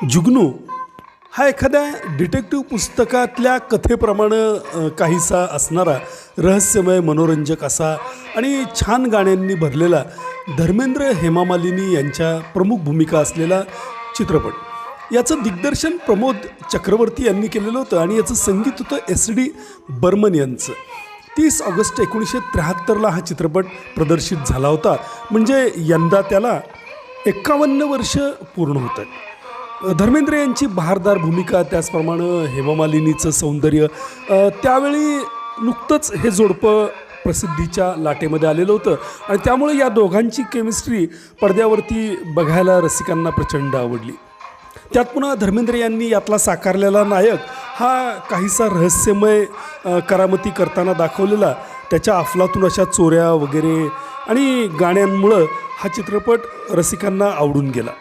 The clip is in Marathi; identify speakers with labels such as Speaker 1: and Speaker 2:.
Speaker 1: जुगनू हा एखाद्या डिटेक्टिव्ह पुस्तकातल्या कथेप्रमाणे काहीसा असणारा रहस्यमय मनोरंजक असा आणि छान गाण्यांनी भरलेला धर्मेंद्र हेमा मालिनी यांच्या प्रमुख भूमिका असलेला चित्रपट। याचं दिग्दर्शन प्रमोद चक्रवर्ती यांनी केलेलं होतं आणि याचं संगीत होतं SD बर्मन यांचं। 30 ऑगस्ट 1973ला हा चित्रपट प्रदर्शित झाला होता, म्हणजे यंदा त्याला 51 वर्ष पूर्ण होत आहेत। धर्मेंद्र यांची बहारदार भूमिका, त्याचप्रमाणे हेमा मालिनीचं सौंदर्य, त्यावेळी नुकतंच हे जोडपं प्रसिद्धीच्या लाटेमध्ये आलेलं होतं आणि त्यामुळे या दोघांची केमिस्ट्री पडद्यावरती बघायला रसिकांना प्रचंड आवडली। त्यात पुन्हा धर्मेंद्र यांनी यातला साकारलेला नायक हा काहीसा रहस्यमय करामती करताना दाखवलेला, त्याच्या अफलातून अशा चोऱ्या वगैरे आणि गाण्यांमुळं हा चित्रपट रसिकांना आवडून गेला।